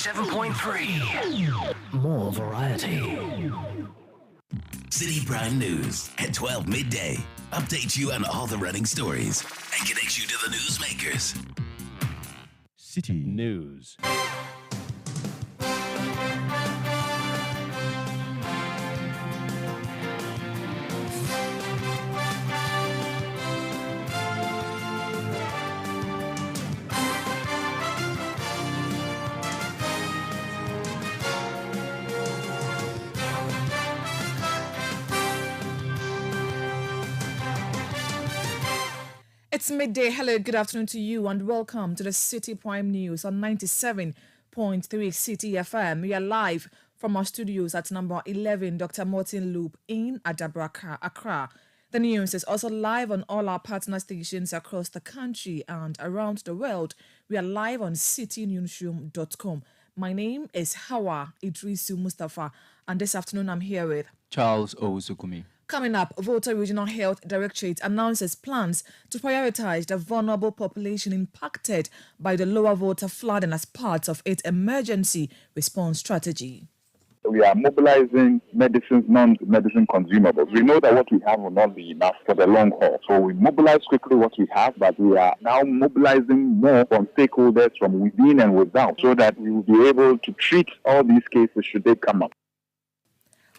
97.3. More variety. Citi Prime News at 12 midday. Update you on all the running stories and connect you to the newsmakers. Citi News. It's midday. Hello, good afternoon to you and welcome to the Citi Prime News on 97.3 Citi FM. We are live from our studios at number 11 Dr. Martin Loop in Adabraka, Accra. The news is also live on all our partner stations across the country and around the world. We are live on citinewsroom.com. My name is Hawa Idrisu Mustafa and this afternoon I'm here with Charles Owusukumi. Coming up, Volta Regional Health Directorate announces plans to prioritize the vulnerable population impacted by the lower Volta flooding as part of its emergency response strategy. We are mobilizing medicines, non-medicine consumables. We know that what we have will not be enough for the long haul. So we mobilize quickly what we have, but we are now mobilizing more from stakeholders from within and without so that we will be able to treat all these cases should they come up.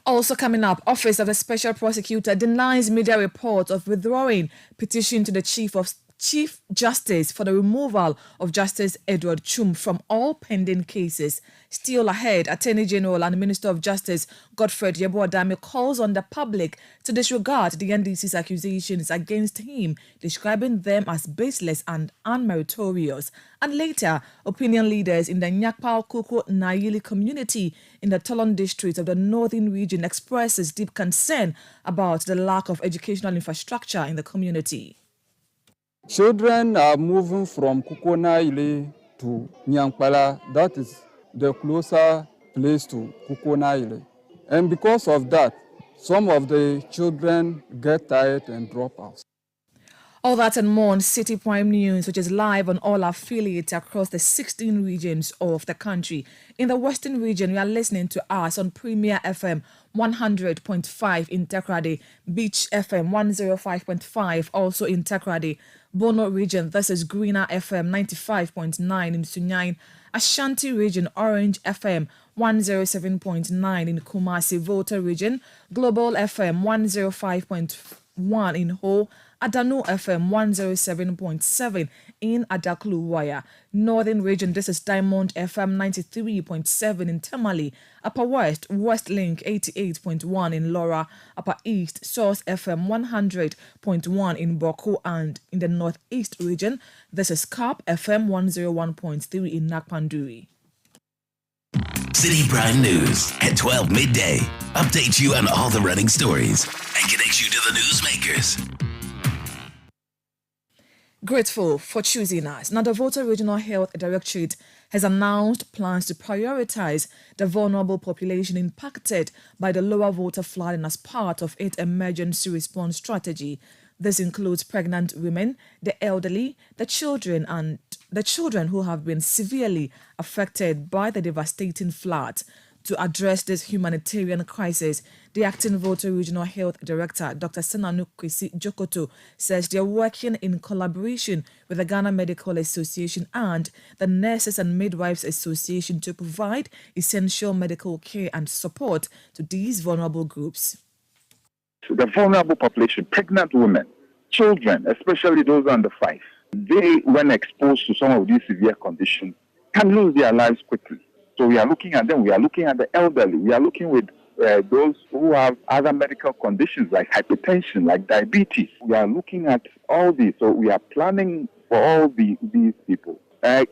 Also coming up, Office of the Special Prosecutor denies media reports of withdrawing petition to the Chief Justice for the removal of Justice Edward Chum from all pending cases. Still ahead, Attorney General and Minister of Justice Godfred Yeboah-Dame calls on the public to disregard the NDC's accusations against him, describing them as baseless and unmeritorious. And later, opinion leaders in the Nyakpao Kuku Naili community in the Tolon district of the Northern region expresses deep concern about the lack of educational infrastructure in the community. Children are moving from Kukonaile to Nyankpala. That is the closer place to Kukonaile. And because of that, some of the children get tired and drop out. All that and more on Citi Prime News, which is live on all affiliates across the 16 regions of the country. In the Western region, we are listening to us on Premier FM 100.5 in Tekrade, Beach FM 105.5 also in Tekrade, Bono region, this is Greener FM 95.9 in Sunyain, Ashanti region, Orange FM 107.9 in Kumasi, Volta region, Global FM 105.1 in Ho, Adano FM 107.7 in Adakluwaya. Northern region, this is Diamond FM 93.7 in Tamale. Upper West, West Link 88.1 in Laura. Upper East, Source FM 100.1 in Boko. And in the Northeast region, this is Carp FM 101.3 in Nakpanduri. Citi Prime News at 12 midday. Update you on all the running stories and connect you to the newsmakers. Grateful for choosing us. Now, the Volta Regional Health Directorate has announced plans to prioritize the vulnerable population impacted by the lower Volta flooding as part of its emergency response strategy. This includes pregnant women, the elderly, the children who have been severely affected by the devastating floods. To address this humanitarian crisis, the acting Volta Regional Health Director, Dr. Senanu Kwesi Jokoto, says they are working in collaboration with the Ghana Medical Association and the Nurses and Midwives Association to provide essential medical care and support to these vulnerable groups. The vulnerable population, pregnant women, children, especially those under 5, they, when exposed to some of these severe conditions, can lose their lives quickly. So we are looking at them. We are looking at the elderly. We are looking with those who have other medical conditions like hypertension, like diabetes. We are looking at all these. So we are planning for all these people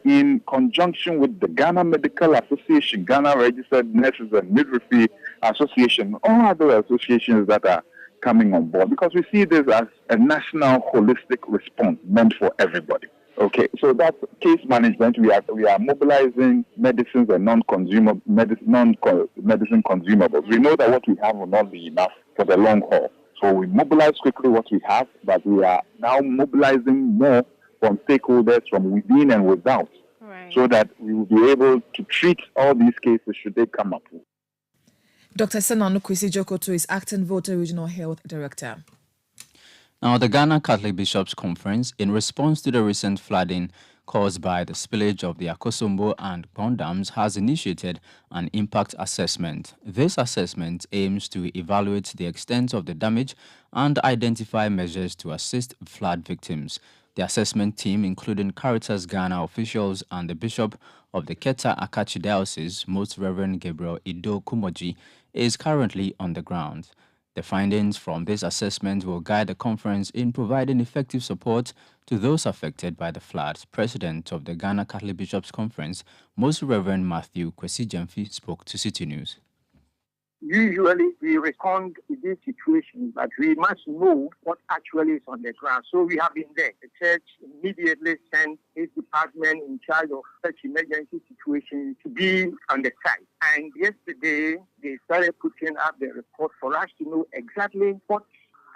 in conjunction with the Ghana Medical Association, Ghana Registered Nurses and Midwifery Association, all other associations that are coming on board, because we see this as a national holistic response meant for everybody. Okay, so that's case management. We are mobilizing medicines and non-medicine consumables. We know that what we have will not be enough for the long haul. So we mobilize quickly what we have, but we are now mobilizing more from stakeholders from within and without. Right. so that we will be able to treat all these cases should they come up. Dr. Sananu Kwesi Jokoto is Acting Volta Regional Health Director. Now, the Ghana Catholic Bishops' Conference, in response to the recent flooding caused by the spillage of the Akosombo and Pond dams, has initiated an impact assessment. This assessment aims to evaluate the extent of the damage and identify measures to assist flood victims. The assessment team, including Caritas Ghana officials and the Bishop of the Keta Akachi Diocese, Most Reverend Gabriel Ido Kumoji, is currently on the ground. The findings from this assessment will guide the conference in providing effective support to those affected by the floods. President of the Ghana Catholic Bishops' Conference, Most Reverend Matthew Kwesi Gyamfi, spoke to City News. Usually we respond to these situations, but we must know what actually is on the ground. So we have been there. The church immediately sent its department in charge of such emergency situations to be on the site. And yesterday they started putting up the report for us to know exactly what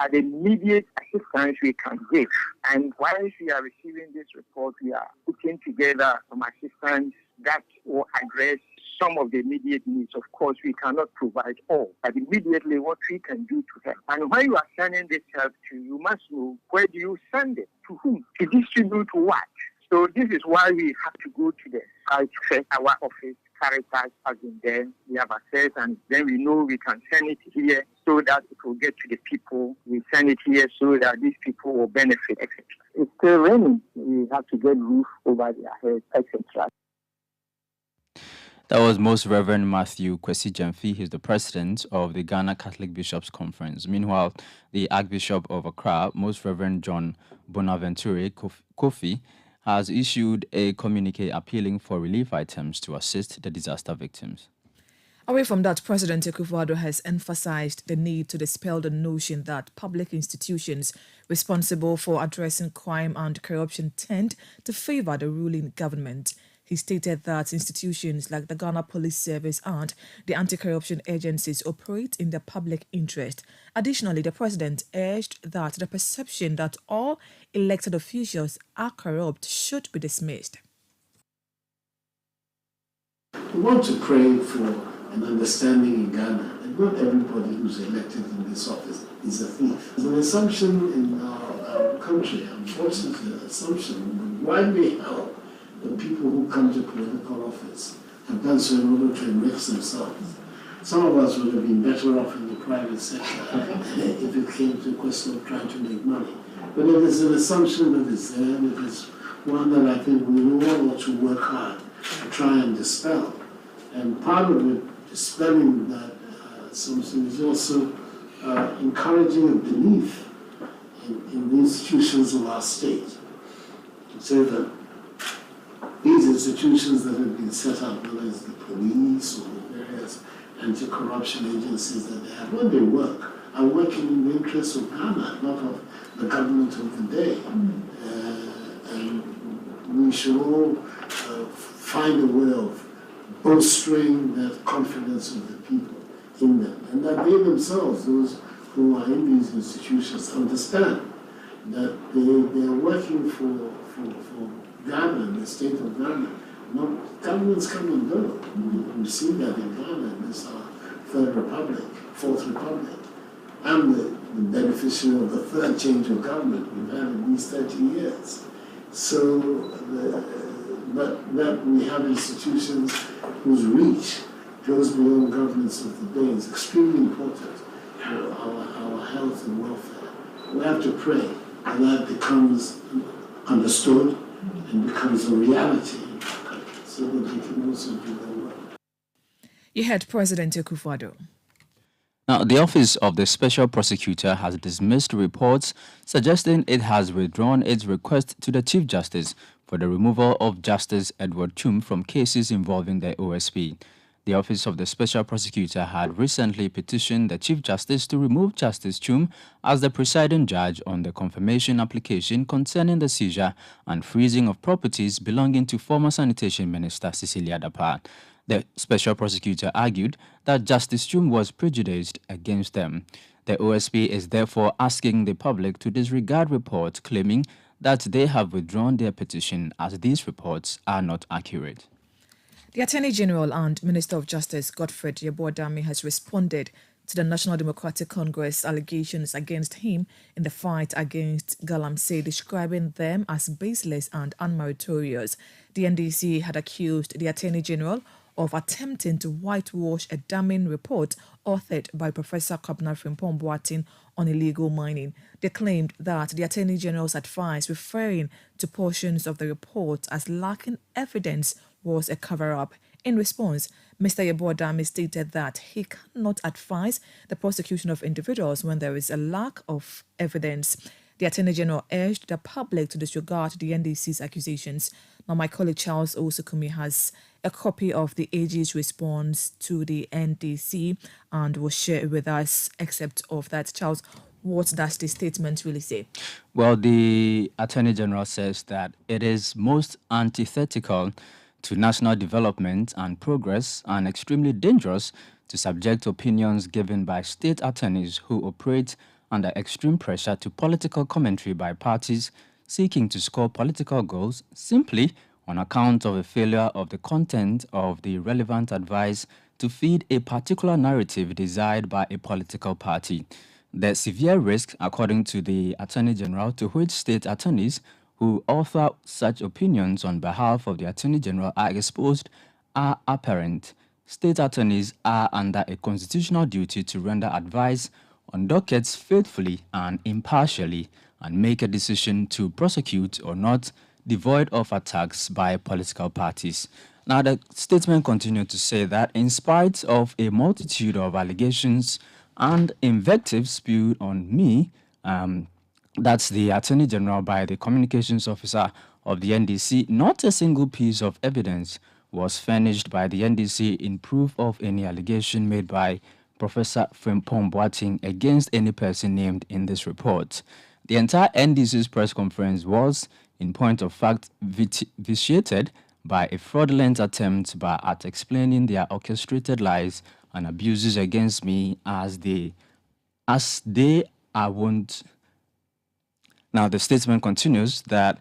are the immediate assistance we can give. And while we are receiving this report, we are putting together some assistance that will address some of the immediate needs. Of course, we cannot provide all, but immediately what we can do to help. And when you are sending this help to, you must know where do you send it, to whom, to distribute to what. So this is why we have to go to the site first. Our office, Caritas, has been there. We have access, and then we know we can send it here so that it will get to the people. We send it here so that these people will benefit, etc. It's still raining. We have to get roof over their heads, etc. That was Most Reverend Matthew Kwesi Gyamfi. He's the president of the Ghana Catholic Bishops' Conference. Meanwhile, the Archbishop of Accra, Most Reverend John Bonaventure Kofi, has issued a communique appealing for relief items to assist the disaster victims. Away from that, President Akufo-Addo has emphasized the need to dispel the notion that public institutions responsible for addressing crime and corruption tend to favor the ruling government. He stated that institutions like the Ghana Police Service and the anti-corruption agencies operate in the public interest. Additionally, the president urged that the perception that all elected officials are corrupt should be dismissed. We want to pray for an understanding in Ghana that not everybody who's elected in this office is a thief. There's an assumption in our country, unfortunately, an assumption widely held, the people who come to political office have done so in order to enrich themselves. Some of us would have been better off in the private sector if it came to a question of trying to make money. But it is an assumption that is there, and it is one that I think we all ought to work hard to try and dispel. And part of it, dispelling that assumption, is also encouraging a belief in the institutions of our state. To say that these institutions that have been set up, whether it's the police or the various anti-corruption agencies that they have, when they work, are working in the interests of Ghana, not of the government of the day. And we should all find a way of bolstering that confidence of the people in them, and that they themselves, those who are in these institutions, understand that they are working for Ghana and the state of Ghana. Not governments come and go. We've seen that in Ghana, in this Third Republic, Fourth Republic. I'm the beneficiary of the third change of government we've had in these 30 years. So that we have institutions whose reach goes beyond governments of the day is extremely important for our health and welfare. We have to pray that that becomes understood and becomes a reality in our country, so that they can also do their work. You heard President Akufo-Addo. Now, the Office of the Special Prosecutor has dismissed reports suggesting it has withdrawn its request to the Chief Justice for the removal of Justice Edward Chum from cases involving the OSP. The Office of the Special Prosecutor had recently petitioned the Chief Justice to remove Justice Chum as the presiding judge on the confirmation application concerning the seizure and freezing of properties belonging to former Sanitation Minister Cecilia Dapa. The Special Prosecutor argued that Justice Chum was prejudiced against them. The OSP is therefore asking the public to disregard reports claiming that they have withdrawn their petition as these reports are not accurate. The Attorney General and Minister of Justice Godfred Yeboah-Dame has responded to the National Democratic Congress allegations against him in the fight against Galamsey, describing them as baseless and unmeritorious. The NDC had accused the Attorney General of attempting to whitewash a damning report authored by Professor Kwabena Frimpong-Boateng on illegal mining. They claimed that the Attorney General's advice referring to portions of the report as lacking evidence was a cover-up. In response, Mr. Yeboah-Dame stated that he cannot advise the prosecution of individuals when there is a lack of evidence. The Attorney General urged the public to disregard the NDC's accusations. Now, my colleague Charles Osukumi has a copy of the AG's response to the NDC and will share with us excerpt of that. Charles, what does the statement really say? Well, the Attorney General says that it is most antithetical to national development and progress and extremely dangerous to subject opinions given by state attorneys who operate under extreme pressure to political commentary by parties seeking to score political goals simply on account of a failure of the content of the relevant advice to feed a particular narrative desired by a political party. The severe risk, according to the Attorney General, to which state attorneys who author such opinions on behalf of the Attorney General are exposed are apparent. State attorneys are under a constitutional duty to render advice on dockets faithfully and impartially and make a decision to prosecute or not, devoid of attacks by political parties. Now, the statement continued to say that in spite of a multitude of allegations and invectives spewed on me, that's the Attorney General by the Communications Officer of the NDC, not a single piece of evidence was furnished by the NDC in proof of any allegation made by Professor Frimpong-Boateng against any person named in this report. The entire NDC's press conference was, in point of fact, vitiated by a fraudulent attempt at explaining their orchestrated lies and abuses against me as they are wont. Now, the statement continues that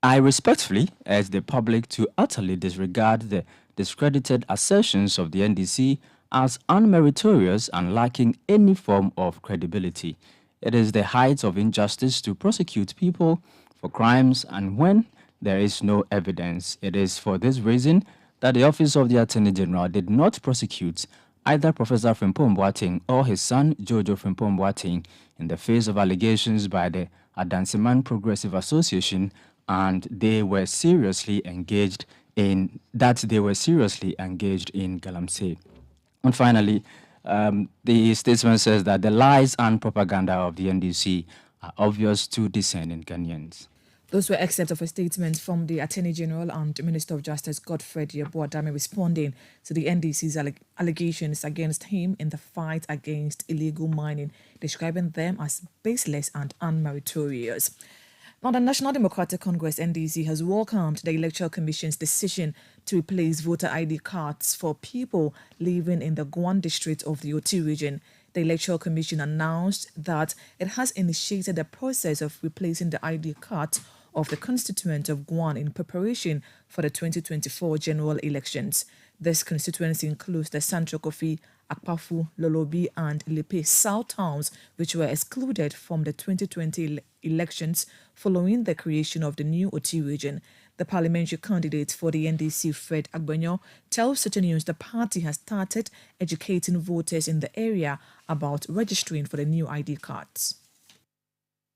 I respectfully urge the public to utterly disregard the discredited assertions of the NDC as unmeritorious and lacking any form of credibility. It is the height of injustice to prosecute people for crimes, and when there is no evidence, it is for this reason that the Office of the Attorney General did not prosecute either Professor Frimpong-Boateng or his son Jojo Frimpong-Boateng in the face of allegations by the Adanseman Progressive Association, and they were seriously engaged in Galamsey. And finally, the statement says that the lies and propaganda of the NDC are obvious to discerning Ghanaians. Those were excerpts of a statement from the Attorney General and Minister of Justice Godfred Yeboah-Dame responding to the NDC's allegations against him in the fight against illegal mining, describing them as baseless and unmeritorious. Now, the National Democratic Congress (NDC) has welcomed the Electoral Commission's decision to replace voter ID cards for people living in the Guan district of the Oti region. The Electoral Commission announced that it has initiated the process of replacing the ID cards of the constituent of Guan in preparation for the 2024 general elections. This constituency includes the Central Kofi, Akpafu, Lolobi, and Lepe South towns, which were excluded from the 2020 elections following the creation of the new Oti region. The parliamentary candidate for the NDC, Fred Agbenyo, tells Citi News the party has started educating voters in the area about registering for the new ID cards.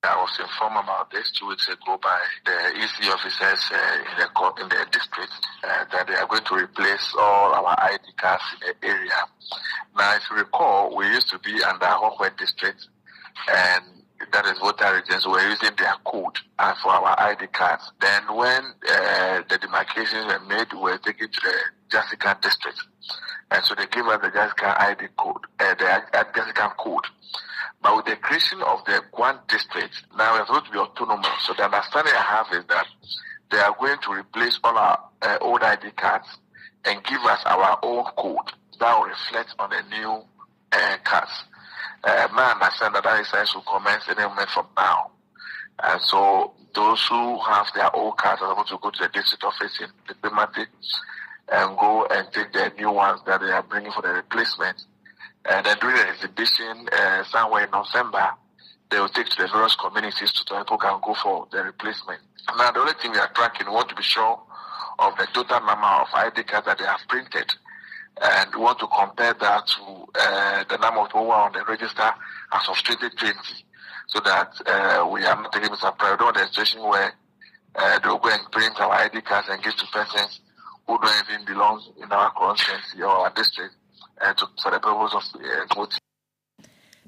I was informed about this 2 weeks ago by the EC officers in the district that they are going to replace all our ID cards in the area. Now, if you recall, we used to be under Hokwe district, and that is voter regions, we were using their code for our ID cards. Then when the demarcations were made, we were taken to the Jessica district. And so they gave us the Jessica ID code, the Jessica code. But with the creation of the Guan district, now we're supposed to be autonomous. So the understanding I have is that they are going to replace all our old ID cards and give us our own code that will reflect on the new cards. My understanding that is will commence any moment from now. And so those who have their old cards are able to go to the district office in Pimate and go and take their new ones that they are bringing for the replacement. And then during the exhibition, somewhere in November, they will take to the various communities so people can go for the replacement. Now, the only thing we are tracking, we want to be sure of the total number of ID cards that they have printed. And we want to compare that to the number of people who are on the register as of 2020, so that we are not taking surprise. We don't want a situation where they will go and print our ID cards and give to persons who don't even belong in our constituency or our district for the purpose of voting.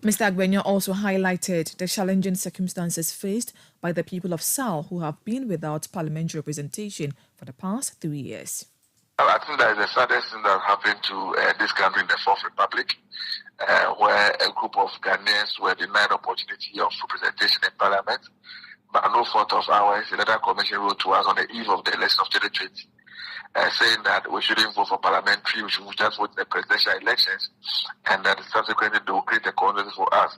Mr. Agbenyo also highlighted the challenging circumstances faced by the people of Sal who have been without parliamentary representation for the past 3 years. I think that is the saddest thing that happened to this country in the Fourth Republic, where a group of Ghanaians were denied opportunity of representation in Parliament. By no fault of ours, the Electoral Commission wrote to us on the eve of the election of 2020, saying that we shouldn't vote for parliamentary, we should just vote in the presidential elections, and that subsequently they will create a consensus for us.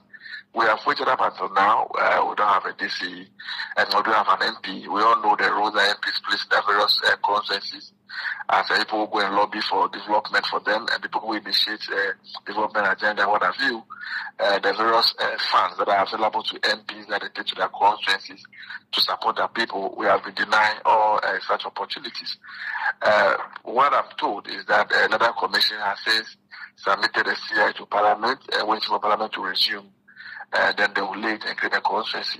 We have waited up until now. We don't have a DC, and we don't have an MP. We all know the roles that MPs play in the various consensus. As people who go and lobby for development for them, and people who initiate development agenda, what have you, the various funds that are available to MPs that they take to their constituencies to support their people, we have been denying all such opportunities. What I'm told is that another commission has since submitted a CI to Parliament, waiting for Parliament to resume. Then they will late and create a constituency.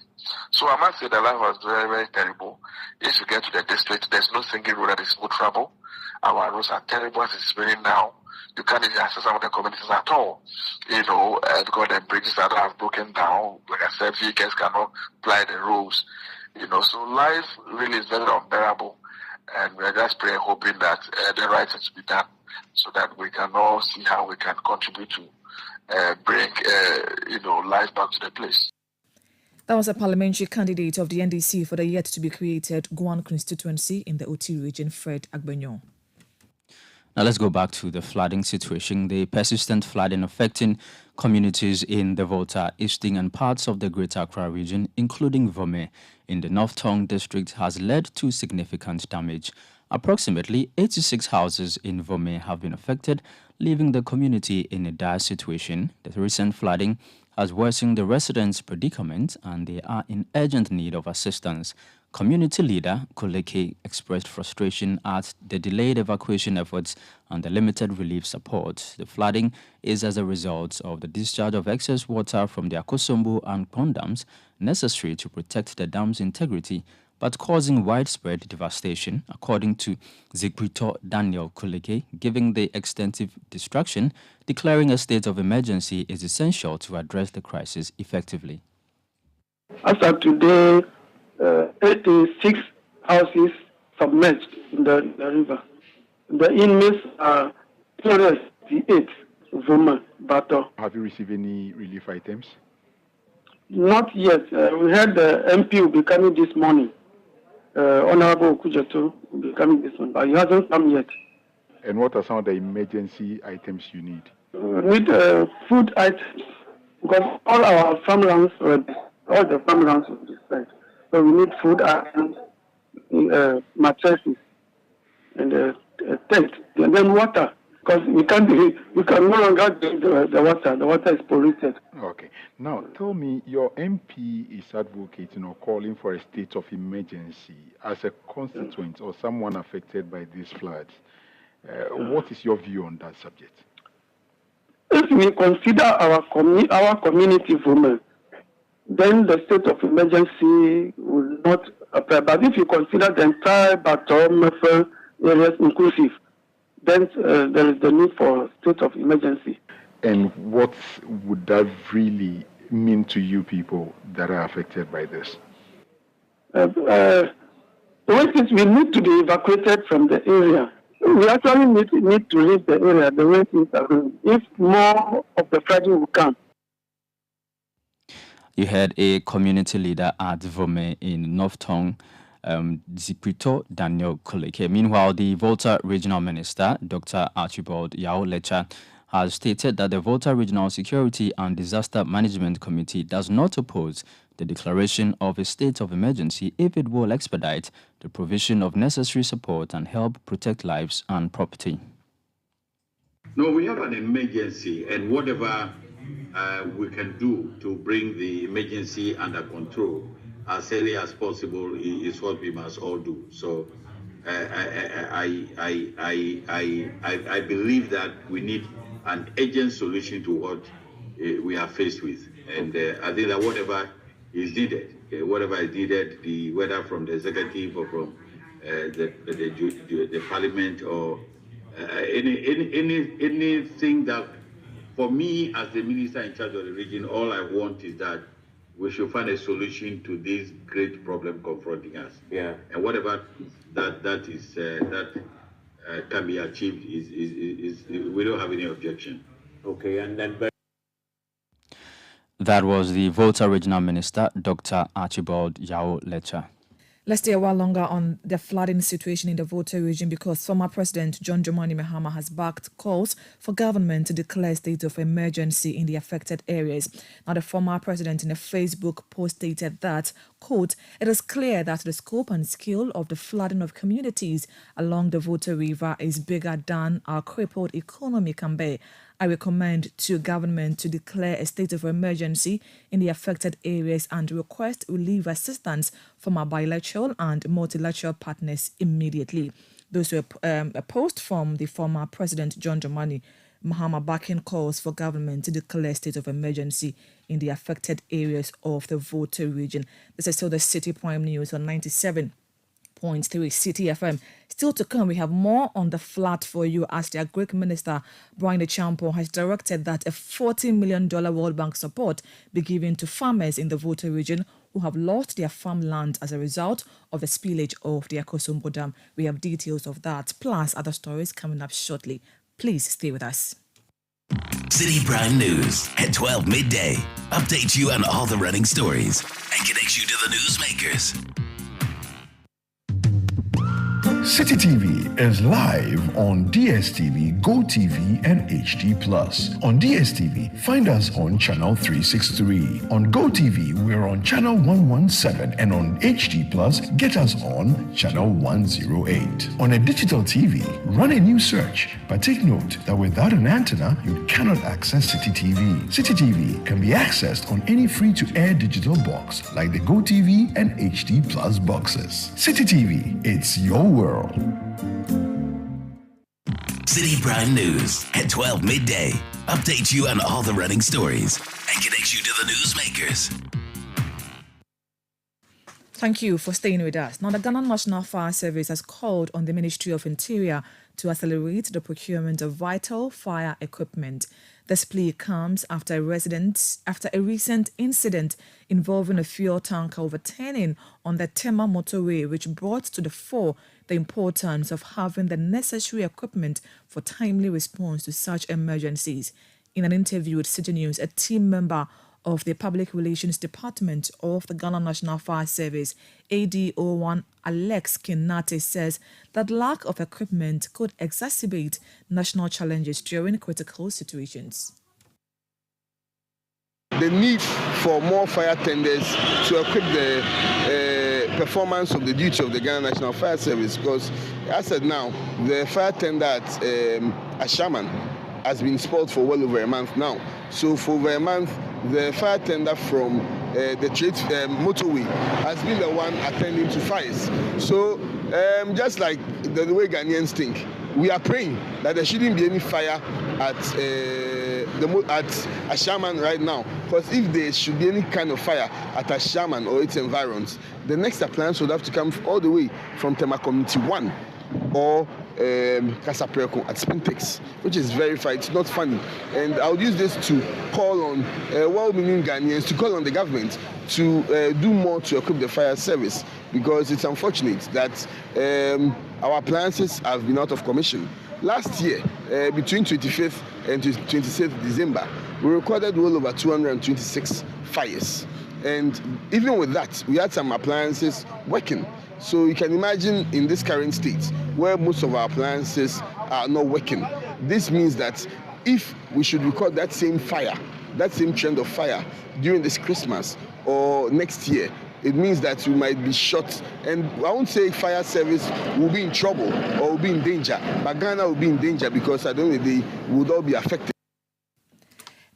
So I must say the life was very, very terrible. If you get to the district, there's no single road that is smooth travel. Our roads are terrible as it's raining now. You can't even access some of the communities at all. Because the bridges that have broken down, like I said, vehicles cannot ply the roads. So life really is very unbearable. And we're just praying, hoping that the right thing to be done so that we can all see how we can contribute to bring life back to the place. That was a parliamentary candidate of the NDC for the yet to be created Guan constituency in the Oti region, Fred Agbenyo. Now let's go back to the flooding situation. The persistent flooding affecting communities in the Volta, Easting and parts of the Greater Accra region, including Vome in the North Tongue district, has led to significant damage. Approximately 86 houses in Vome have been affected, leaving the community in a dire situation. The recent flooding has worsened the residents' predicament and they are in urgent need of assistance. Community leader Koleke expressed frustration at the delayed evacuation efforts and the limited relief support. The flooding is as a result of the discharge of excess water from the Akosombo and Pond dams necessary to protect the dam's integrity, but causing widespread devastation, according to Zikbrito Daniel Koleke, given the extensive destruction. Declaring a state of emergency is essential to address the crisis effectively. As of today, 86 houses submerged in the river. The inmates are 268 Voma, Bato. Have you received any relief items? Not yet. We heard the MP will be coming this morning. Honorable Kujato will be coming this morning, but he hasn't come yet. And what are some of the emergency items you need? We need food items, because all our farmlands were destroyed. So we need food items, mattresses, and a tent, and then water. Because we can no longer drink the water. The water is polluted. Okay. Now, tell me, your MP is advocating or calling for a state of emergency as a constituent or someone affected by these floods. What is your view on that subject? If we consider our community women, then the state of emergency will not apply. But if you consider the entire Batom areas inclusive, then there is the need for state of emergency. And what would that really mean to you people that are affected by this? The way is we need to be evacuated from the area. We actually need to leave the area the way things are going. If more of the flooding will come. You had a community leader at Vome in North Tongue, Zikbrito Daniel Koleke. Meanwhile, the Volta Regional Minister, Dr. Archibald Yao Lecha, has stated that the Volta Regional Security and Disaster Management Committee does not oppose the declaration of a state of emergency if it will expedite the provision of necessary support and help protect lives and property. No, we have an emergency, and whatever we can do to bring the emergency under control as early as possible is what we must all do. So I believe that we need an urgent solution to what we are faced with, and I think that whatever is needed, whether from the executive or from the parliament or anything that, for me as the minister in charge of the region, all I want is that we should find a solution to this great problem confronting us. Yeah. And whatever that can be achieved is we don't have any objection. Okay, and then. That was the Volta Regional Minister, Dr. Archibald Yao Lecha. Let's stay a while longer on the flooding situation in the Volta region because former President John Dramani Mahama has backed calls for government to declare a state of emergency in the affected areas. Now, the former president in a Facebook post stated that, quote, "It is clear that the scope and scale of the flooding of communities along the Volta River is bigger than our crippled economy can bear. I recommend to government to declare a state of emergency in the affected areas and request relief assistance from our bilateral and multilateral partners immediately." Those were a post from the former President John Dramani Mahama backing calls for government to declare a state of emergency in the affected areas of the Volta region. This is still the Citi Prime News on 97.3 Citi FM. Still to come, we have more on the flood for you as the Agric Minister Brian Champo has directed that a $40 million World Bank support be given to farmers in the Volta region who have lost their farmland as a result of the spillage of the Akosombo Dam. We have details of that, plus other stories coming up shortly. Please stay with us. Citi Prime News at 12 midday updates you on all the running stories and connects you to the newsmakers. Citi TV is live on DSTV, GoTV, and HD+. On DSTV, find us on channel 363. On GoTV, we're on channel 117, and on HD+, get us on channel 108. On a digital TV, run a new search, but take note that without an antenna, you cannot access Citi TV. Citi TV can be accessed on any free-to-air digital box like the GoTV and HD+ boxes. Citi TV, it's your world. Citi Prime News at 12 midday updates you on all the running stories and connects you to the newsmakers. Thank you for staying with us. Now, the Ghana National Fire Service has called on the Ministry of Interior to accelerate the procurement of vital fire equipment. This plea comes after a recent incident involving a fuel tanker overturning on the Tema motorway, which brought to the fore the importance of having the necessary equipment for timely response to such emergencies. In an interview with Citi News, a team member of the Public Relations Department of the Ghana National Fire Service, ADO1 Alex Kinate, says that lack of equipment could exacerbate national challenges during critical situations. The need for more fire tenders to equip the performance of the duty of the Ghana National Fire Service, because as said now, the fire tender at Ashaman has been spoiled for well over a month now. So for over a month, the fire tender from the trade motorway has been the one attending to fires. So just like the way Ghanaians think, we are praying that there shouldn't be any fire at Ashaman right now. Because if there should be any kind of fire at Ashaman or its environs, the next appliance would have to come all the way from Tema Community 1 or Kasapreko at Spintex, which is very far. It's not funny. And I'll use this to call on well-meaning Ghanaians, to call on the government to do more to equip the fire service, because it's unfortunate that our appliances have been out of commission. Last year, between 25th and 26th December, we recorded well over 226 fires. And even with that, we had some appliances working. So you can imagine in this current state, where most of our appliances are not working, this means that if we should record that same fire that same trend of fire during this Christmas or next year, it means that you might be shot. And I won't say fire service will be in trouble or will be in danger, but Ghana will be in danger because at the end of the day, we would all be affected.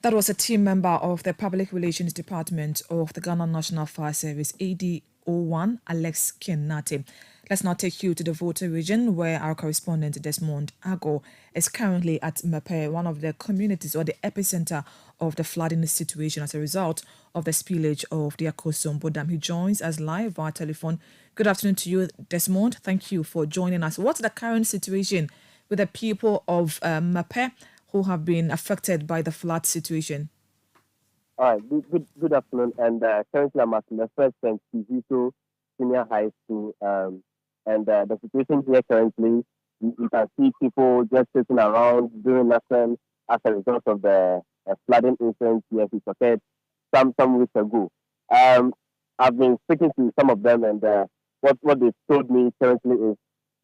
That was a team member of the Public Relations Department of the Ghana National Fire Service, AD01, Alex Kenate. Let's now take you to the Volta region, where our correspondent Desmond Ago is currently at Mepe, one of the communities or the epicenter of the flooding situation as a result of the spillage of the Akosombo Dam. He joins us live via telephone. Good afternoon to you, Desmond. Thank you for joining us. What's the current situation with the people of Mepe who have been affected by the flood situation? All right, good afternoon. And currently I'm at the first St. Kizito Senior High School. And the situation here currently, you can see people just sitting around doing nothing as a result of the flooding incident here which occurred some weeks ago. I've been speaking to some of them, and what they've told me currently is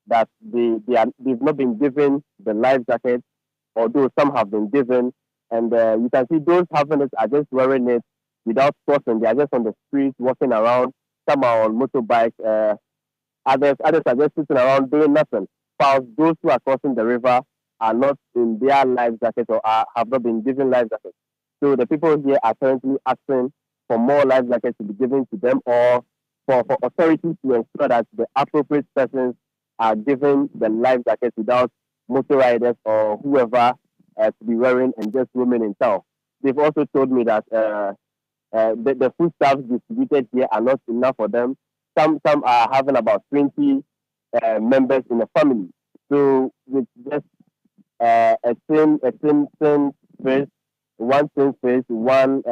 that they've not been given the life jacket, although some have been given. And you can see those having it are just wearing it without crossing. They are just on the streets walking around. Some are on motorbikes. Others are just sitting around doing nothing. While those who are crossing the river are not in their life jackets or have not been given life jackets. So the people here are currently asking for more life jackets to be given to them, or for authorities to ensure that the appropriate persons are given the life jackets without motor riders or whoever to be wearing and just roaming in town. They've also told me that the foodstuffs distributed here are not enough for them. Some are having about 20 members in a family. So with just a thin fish, one thin fish, one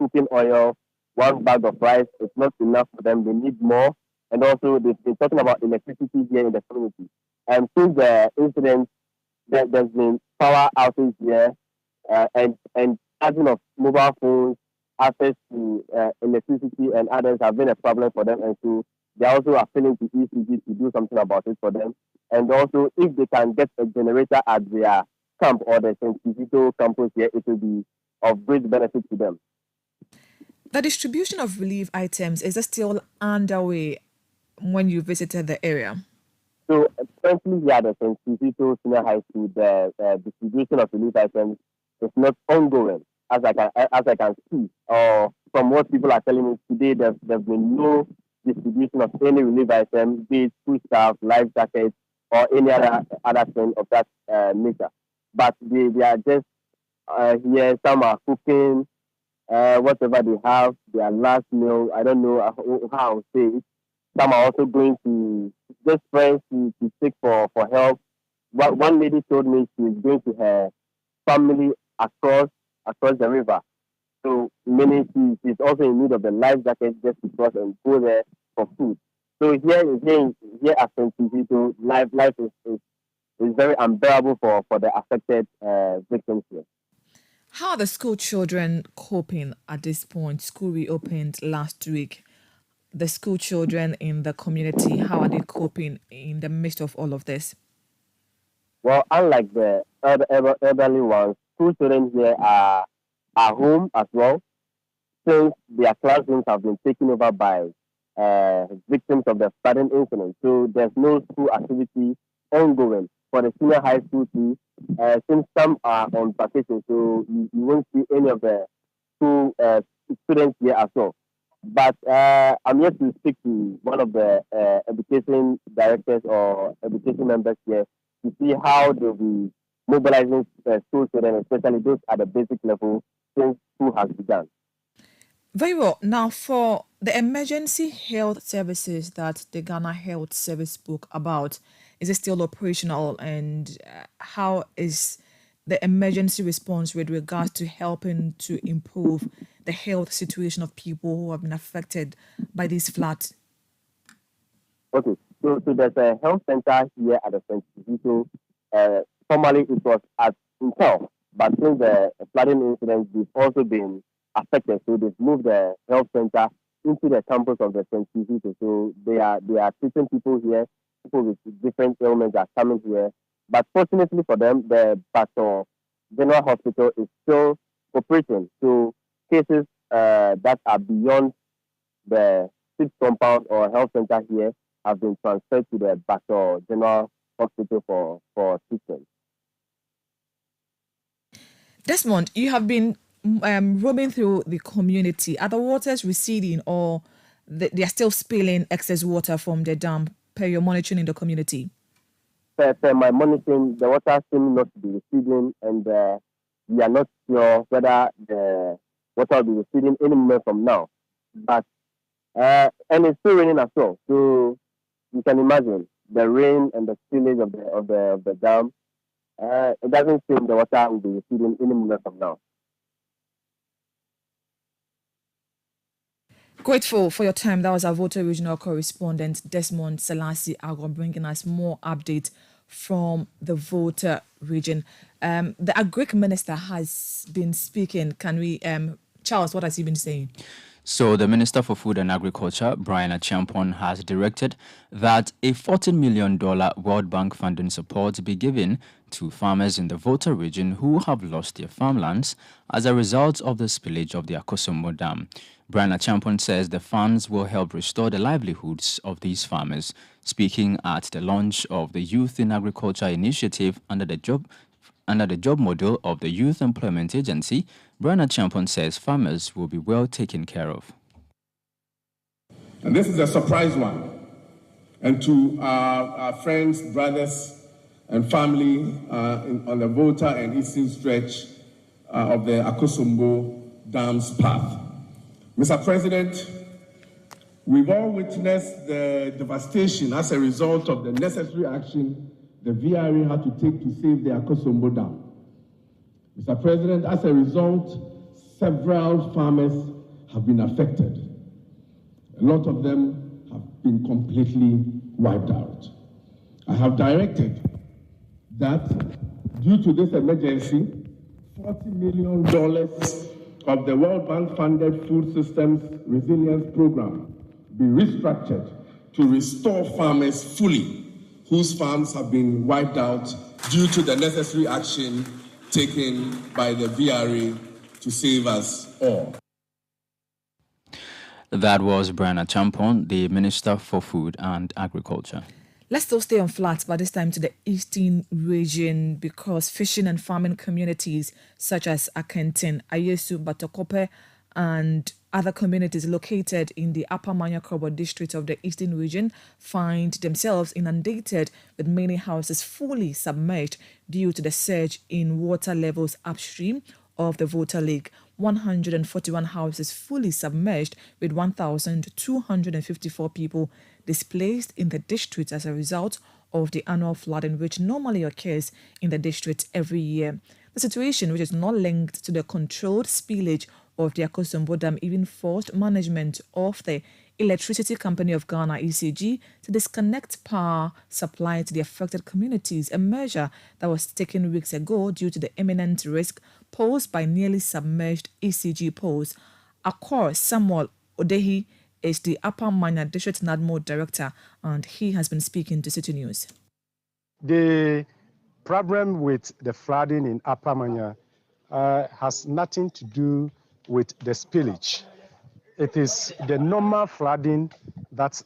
cooking oil, one bag of rice, it's not enough for them. They need more. And also they've been talking about electricity here in the community. And since the incident, there's been power outage here and charging of mobile phones, access to electricity and others have been a problem for them, and so they also are appealing to ECG to do something about it for them. And also, if they can get a generator at their camp or the St. Kizito campus here, it will be of great benefit to them. The distribution of relief items, is it still underway when you visited the area? So currently here at the St. Kizito Senior High School, the distribution of relief items is not ongoing. As I can see, or from what people are telling me today, there's been no distribution of any relief item, be it food stuff, life jackets, or any other thing of that nature. But they are just here. Some are cooking, whatever they have, their last meal. I don't know how I would say it. Some are also going to just friends to seek for help. One lady told me she is going to her family across the river. So meaning she's also in need of the life jacket just to cross and go there for food. So here at St. Kizito, life is very unbearable for the affected victims here. How are the school children coping at this point? School reopened last week. The school children in the community, how are they coping in the midst of all of this? Well, unlike the elderly ones, school children here are home as well, since their classrooms have been taken over by victims of the flooding incident. So there's no school activity ongoing for the senior high school too, since some are on vacation, so you won't see any of the school students here as well. But I'm yet to speak to one of the education directors or education members here to see how they'll be mobilizing school children, especially those at the basic level, since school has begun. Very well. Now, for the emergency health services that the Ghana Health Service spoke about, is it still operational? And how is the emergency response with regards to helping to improve the health situation of people who have been affected by these floods? Okay, so there's a health center here at the St. Kizito. Formerly it was at Intel, but since the flooding incident, they've also been affected. So they've moved the health center into the campus of the St. Kizito. So they are treating people here. People with different ailments are coming here. But fortunately for them, the Pastor General Hospital is still operation. So cases that are beyond the SIP compound or health center here have been transferred to the Bato General Hospital for treatment. Desmond, you have been roaming through the community. Are the waters receding, or they are still spilling excess water from the dam per your monitoring in the community? Per my monitoring, the water seems not to be receding, and we are not sure whether the water will be receding any moment from now. But and it's still raining as well, so you can imagine the rain and the spillage of the dam. It doesn't seem the water will be receding any moment from now. Grateful for your time. That was our Volta regional correspondent Desmond Selassie Agon bringing us more updates from the Volta region. The Agric Minister has been speaking. Can we, Charles, what has he been saying? So the Minister for Food and Agriculture, Brian Achiampong, has directed that a $14 million World Bank funding support be given to farmers in the Volta region who have lost their farmlands as a result of the spillage of the Akosombo Dam. Brian Achiampong says the funds will help restore the livelihoods of these farmers. Speaking at the launch of the Youth in Agriculture initiative under the job model of the Youth Employment Agency, Brian Achiampong says farmers will be well taken care of. And this is a surprise one. And to our friends, brothers, and family on the Volta and eastern stretch of the Akosombo Dam's path. Mr. President, we've all witnessed the devastation as a result of the necessary action the VRA had to take to save the Akosombo Dam. Mr. President, as a result, several farmers have been affected. A lot of them have been completely wiped out. I have directed that due to this emergency, $40 million of the World Bank funded Food Systems Resilience Program be restructured to restore farmers fully whose farms have been wiped out due to the necessary action taken by the VRA to save us all. That was Brian Achiampong, the Minister for Food and Agriculture. Let's still stay on flats, but this time to the eastern region, because fishing and farming communities such as Akentin, Ayesu, Batokope, and other communities located in the Upper Manya-Krobo district of the eastern region find themselves inundated with many houses fully submerged due to the surge in water levels upstream of the Volta Lake. 141 houses fully submerged with 1,254 people displaced in the district as a result of the annual flooding which normally occurs in the district every year. The situation, which is not linked to the controlled spillage of the Akosombo Dam, even forced management of the Electricity Company of Ghana, ECG, to disconnect power supply to the affected communities, a measure that was taken weeks ago due to the imminent risk posed by nearly submerged ECG poles. Akor Samuel Odehi is the Upper Manya District NADMO Director, and he has been speaking to Citi News. The problem with the flooding in Upper Manya has nothing to do with the spillage. It is the normal flooding that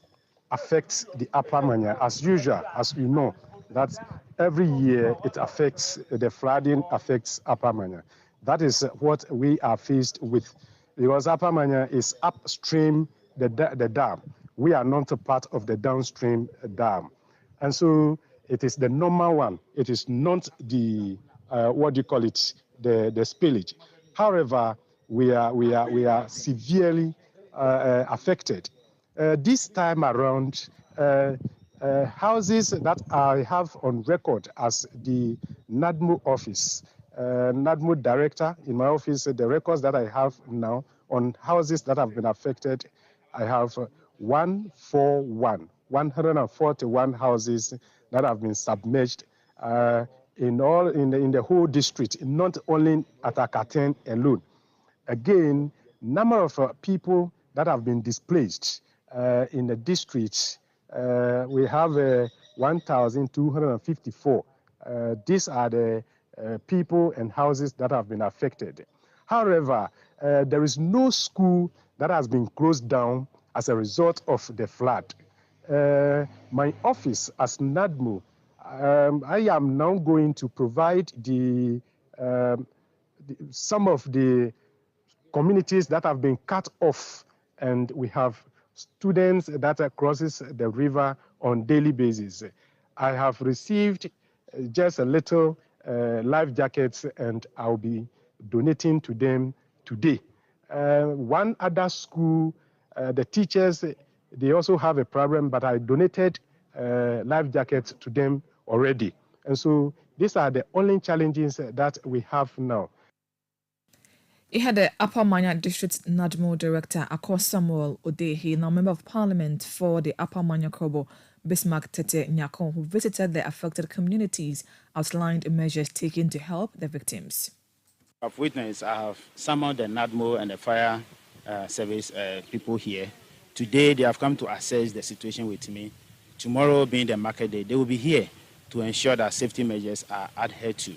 affects the Upper Manya. As usual, as you know, that every year the flooding affects Upper Manya. That is what we are faced with, because Upper Manya is upstream the dam. We are not a part of the downstream dam. And so it is the normal one. It is not the, the spillage. However, we are severely affected. This time around, houses that I have on record as the NADMO office, NADMO director in my office, the records that I have now on houses that have been affected, I have 141 houses that have been submerged in the whole district, not only at Akaten alone. Again, number of people that have been displaced in the district, we have 1,254. These are the people and houses that have been affected. However, there is no school that has been closed down as a result of the flood. My office as NADMO, I am now going to provide some of the communities that have been cut off, and we have students that crosses the river on daily basis. I have received just a little life jackets, and I'll be donating to them today. One other school, the teachers, they also have a problem, but I donated life jackets to them already. And so these are the only challenges that we have now. He had the Upper Manya District NADMO Director, Akos Samuel Odehi, now Member of Parliament for the Upper Manya Krobo, Bismarck Tete Nyakon, who visited the affected communities, outlined measures taken to help the victims. I've witnessed, I have summoned the NADMO and the fire service people here. Today, they have come to assess the situation with me. Tomorrow, being the market day, they will be here to ensure that safety measures are adhered to.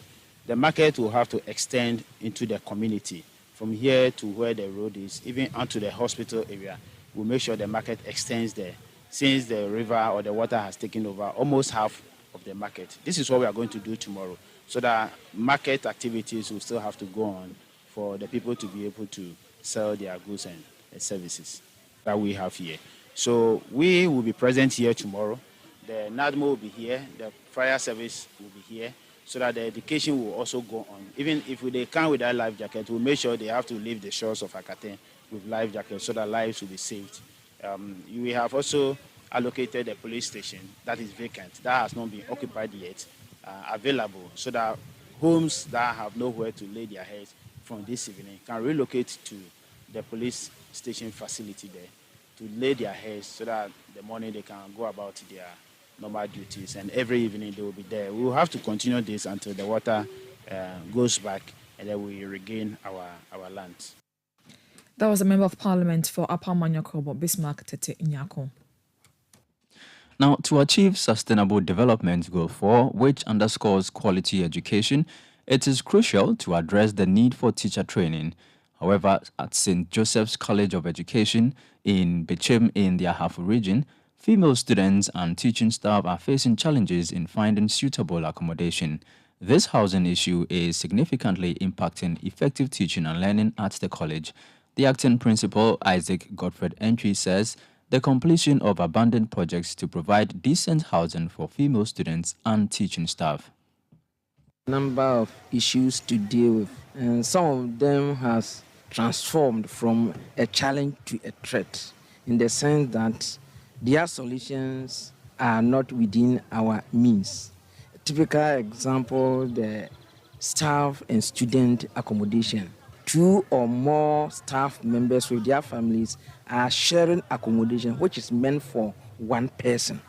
The market will have to extend into the community. From here to where the road is, even onto the hospital area, we'll make sure the market extends there. Since the river or the water has taken over almost half of the market. This is what we are going to do tomorrow, so that market activities will still have to go on for the people to be able to sell their goods and services that we have here. So we will be present here tomorrow. The NADMO will be here, the fire service will be here, so that the education will also go on. Even if they can't with that life jacket, we'll make sure they have to leave the shores of Akaten with life jackets so that lives will be saved. We have also allocated a police station that is vacant, that has not been occupied yet, available, so that homes that have nowhere to lay their heads from this evening can relocate to the police station facility there to lay their heads, so that the morning they can go about their normal duties, and every evening they will be there. We will have to continue this until the water goes back, and then we regain our lands. That was a Member of Parliament for Upper Manya Krobo, Bismarck Tete Nyako. Now, to achieve Sustainable Development Goal 4, which underscores quality education, it is crucial to address the need for teacher training. However, at St. Joseph's College of Education in Bichim in the Ahafo region, female students and teaching staff are facing challenges in finding suitable accommodation. This housing issue is significantly impacting effective teaching and learning at the college. The acting principal, Isaac Godfred Entry, says the completion of abandoned projects to provide decent housing for female students and teaching staff. Number of issues to deal with, and some of them has transformed from a challenge to a threat, in the sense that their solutions are not within our means. A typical example, the staff and student accommodation. 2 or more staff members with their families are sharing accommodation, which is meant for one person.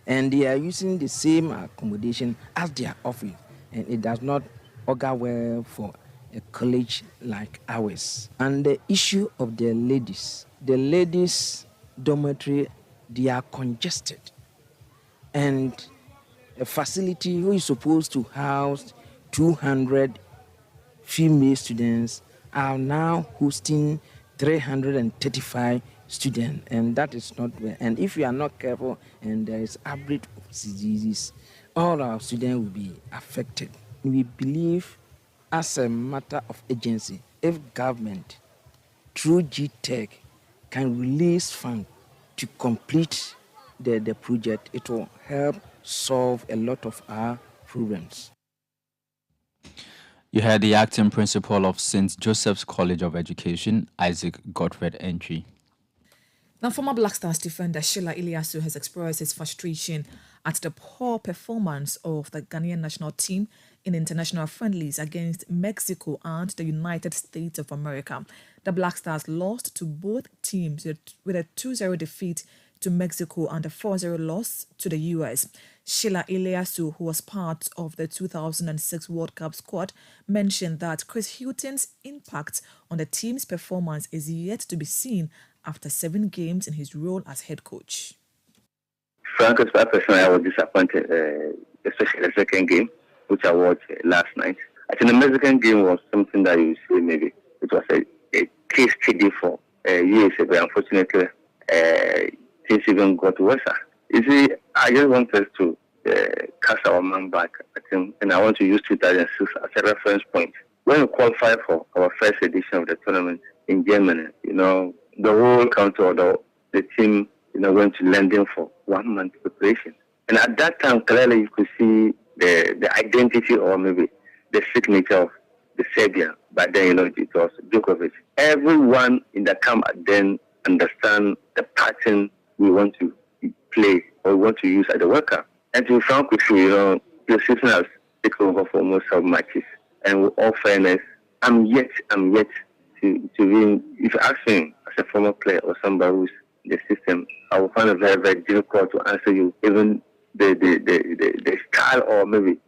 And they are using the same accommodation as their office. And it does not augur well for a college like ours. And the issue of the ladies' dormitory, they are congested. And a facility who is supposed to house 200 female students are now hosting 335 students, and that is not well. And if we are not careful and there is outbreak of diseases, all our students will be affected. We believe, as a matter of agency, if government, through GTech, can release funds to complete the project, it will help solve a lot of our problems. You heard the acting principal of St. Joseph's College of Education, Isaac Godfred Entry. Now, former Black Stars defender Sheila Iliasu has expressed his frustration at the poor performance of the Ghanaian national team in international friendlies against Mexico and the United States of America. The Black Stars lost to both teams with a 2-0 defeat to Mexico and a 4-0 loss to the US. Sheila Iliasu, who was part of the 2006 World Cup squad, mentioned that Chris Hughton's impact on the team's performance is yet to be seen after 7 games in his role as head coach. Frankly, personally, I was disappointed, especially the second game, which I watched last night. I think the Mexican game was something that you see maybe it was a case study for years ago. Unfortunately, things even got worse. You see, I just want us to cast our mind back at him, and I want to use 2006 as a reference point. When we qualified for our first edition of the tournament in Germany, the whole country or the team, went to London for 1 month preparation. And at that time, clearly you could see the identity or maybe the signature of the Serbian. But then, it was Djokovic. Everyone in the camp then understand the pattern we want to play or we want to use at the World Cup. And to be frank with you, the season has taken over for almost some matches. And with all fairness, I'm yet to win. If you ask me as a former player or somebody who's in the system, I will find it very, very difficult to answer you. Even the style or maybe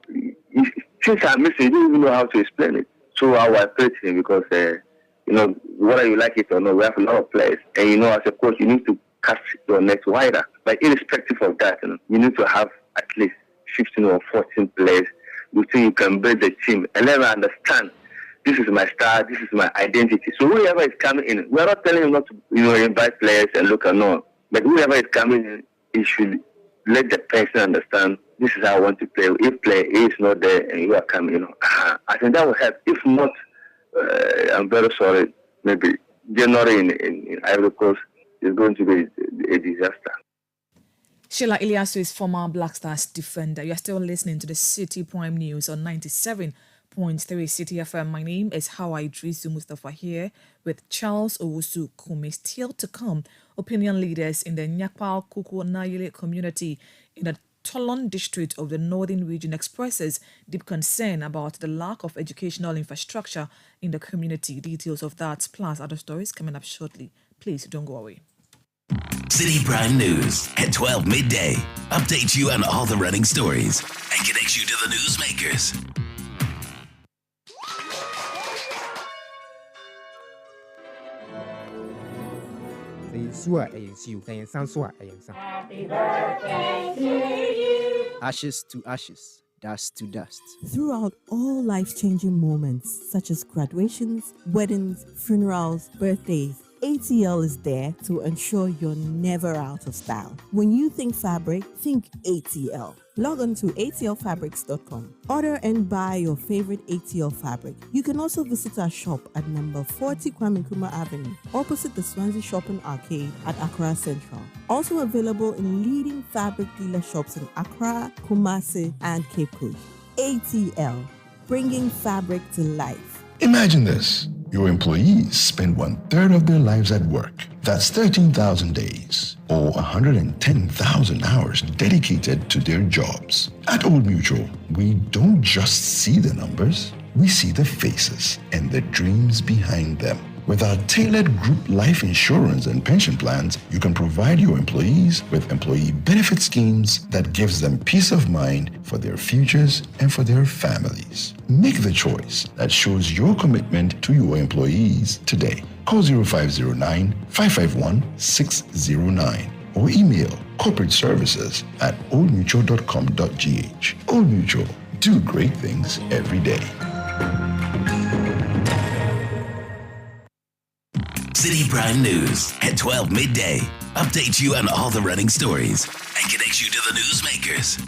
things are missing, you don't even know how to explain it. So I will approach him because whether you like it or not, we have a lot of players, and as a coach, you need to cast your net wider. But irrespective of that, you need to have at least 15 or 14 players with whom you can build the team and let them understand this is my style, this is my identity. So whoever is coming in, we're not telling him not to invite players and look and no, but whoever is coming in, he should let the person understand this is how I want to play. If player A is not there and you are coming, I think that will help. If not, I'm very sorry. Maybe January in Ivory Coast is going to be a disaster. Sheila Ilyasu is former Black Stars defender. You are still listening to the Citi Prime News on 97.3 Citi FM. My name is Hawa Idrisu Mustafa here with Charles Owusu Kumi. Still to come, opinion leaders in the Nyakpal Kuku Nayile community in the Tolon district of the Northern Region expresses deep concern about the lack of educational infrastructure in the community. Details of that plus other stories coming up shortly. Please don't go away. Citi Prime News at 12 midday. Update you on all the running stories and connect you to the newsmakers. Happy birthday to you. Ashes to ashes, dust to dust. Throughout all life-changing moments such as graduations, weddings, funerals, birthdays, ATL is there to ensure you're never out of style. When you think fabric, think ATL. Log on to atlfabrics.com. Order and buy your favorite ATL fabric. You can also visit our shop at number 40 Kwame Nkrumah Avenue, opposite the Swansea Shopping Arcade at Accra Central. Also available in leading fabric dealer shops in Accra, Kumasi, and Cape Coast. ATL, bringing fabric to life. Imagine this. Your employees spend 1/3 of their lives at work. That's 13,000 days or 110,000 hours dedicated to their jobs. At Old Mutual, we don't just see the numbers, we see the faces and the dreams behind them. With our tailored group life insurance and pension plans, you can provide your employees with employee benefit schemes that gives them peace of mind for their futures and for their families. Make the choice that shows your commitment to your employees today. Call 0509-551-609 or email corporate services at oldmutual.com.gh. Old Mutual, do great things every day. Citi Prime News at 12 midday. Update you on all the running stories and connect you to the newsmakers.